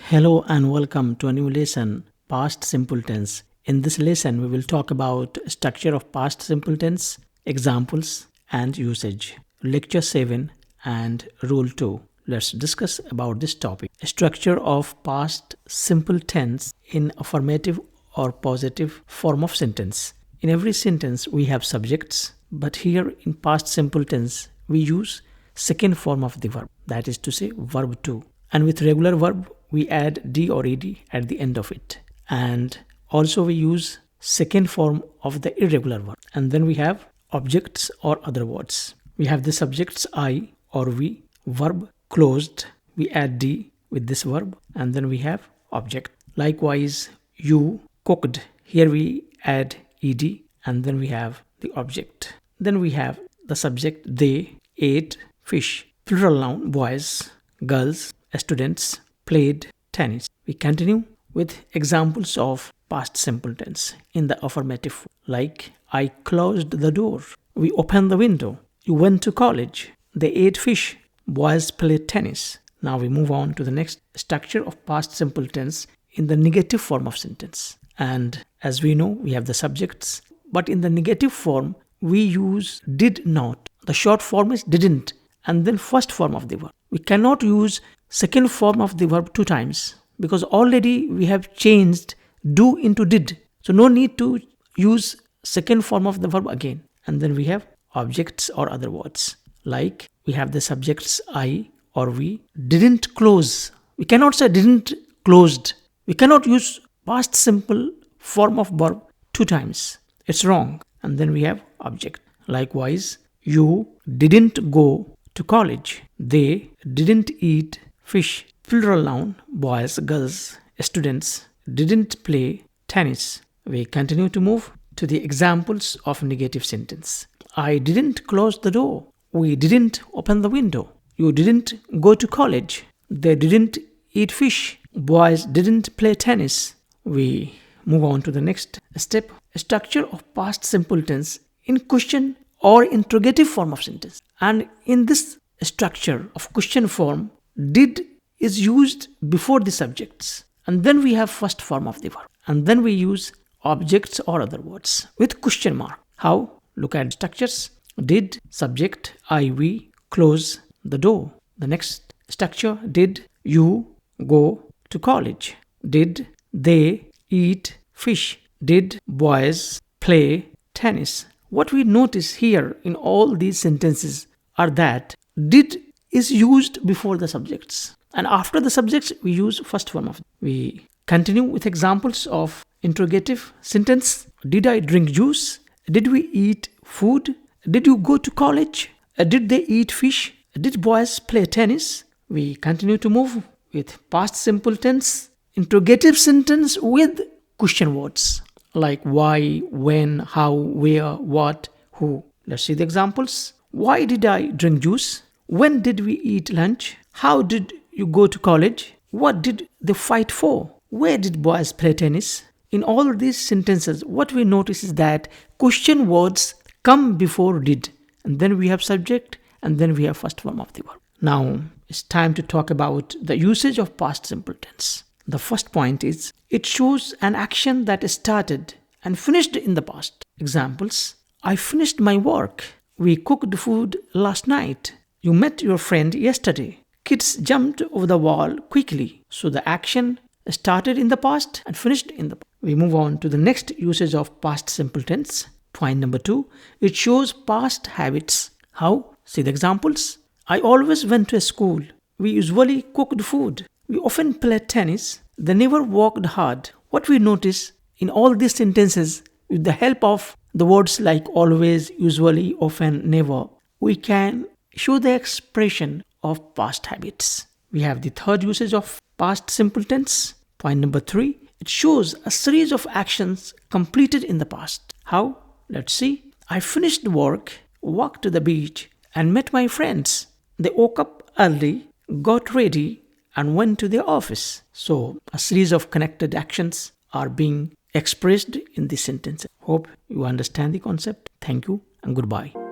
Hello and welcome to a new lesson, Past Simple Tense. In this lesson, we will talk about structure of past simple tense, examples, and usage. Lecture 7 and Rule 2. Let's discuss about this topic. Structure of past simple tense in affirmative or positive form of sentence. In every sentence, we have subjects, but here in past simple tense, we use second form of the verb, that is to say, verb to. And with regular verb, we add d or ed at the end of it. And also we use second form of the irregular verb. And then we have objects or other words. We have the subjects I or we, verb closed, we add d with this verb, and then we have object. Likewise, you cooked, here we add ed, and then we have the object. Then we have the subject they ate fish, plural noun boys, girls, students played tennis. We continue with examples of past simple tense in the affirmative, like I closed the door, we opened the window, you went to college, they ate fish, boys played tennis. Now we move on to the next structure of past simple tense in the negative form of sentence. And as we know, we have the subjects, but in the negative form, we use did not. The short form is didn't, and then first form of the verb. We cannot use second form of the verb two times because already we have changed do into did. So no need to use second form of the verb again. And then we have objects or other words. Like we have the subjects I or we didn't close. We cannot say didn't closed. We cannot use past simple form of verb two times. It's wrong. And then we have object. Likewise, you didn't go to college. They didn't eat fish, plural noun, boys, girls, students didn't play tennis. We continue to move to the examples of negative sentence. I didn't close the door. We didn't open the window. You didn't go to college. They didn't eat fish. Boys didn't play tennis. We move on to the next step. Structure of past simple tense in question or interrogative form of sentence. And in this structure of question form, did is used before the subjects. And then we have first form of the verb. And then we use objects or other words with question mark. How? Look at structures. Did, subject, I, we, close the door. The next structure, did you go to college? Did they eat fish? Did boys play tennis? What we notice here in all these sentences are that did is used before the subjects. And after the subjects, we use first form of. We continue with examples of interrogative sentence. Did I drink juice? Did we eat food? Did you go to college? Did they eat fish? Did boys play tennis? We continue to move with past simple tense, interrogative sentence with question words like why, when, how, where, what, who. Let's see the examples. Why did I drink juice? When did we eat lunch? How did you go to college? What did they fight for? Where did boys play tennis? In all these sentences, what we notice is that question words come before did. And then we have subject, and then we have first form of the verb. Now, it's time to talk about the usage of past simple tense. The first point is, it shows an action that started and finished in the past. Examples, I finished my work. We cooked food last night. You met your friend yesterday. Kids jumped over the wall quickly. So the action started in the past and finished in the past. We move on to the next usage of past simple tense. Point number 2, it shows past habits. How? See the examples. I always went to school. We usually cooked food. We often played tennis. They never worked hard. What we notice in all these sentences, with the help of the words like always, usually, often, never, we can show the expression of past habits. We have the third usage of past simple tense. Point number 3, it shows a series of actions completed in the past. How? Let's see. I finished work, walked to the beach, and met my friends. They woke up early, got ready, and went to their office. So, a series of connected actions are being expressed in this sentence. Hope you understand the concept. Thank you and goodbye.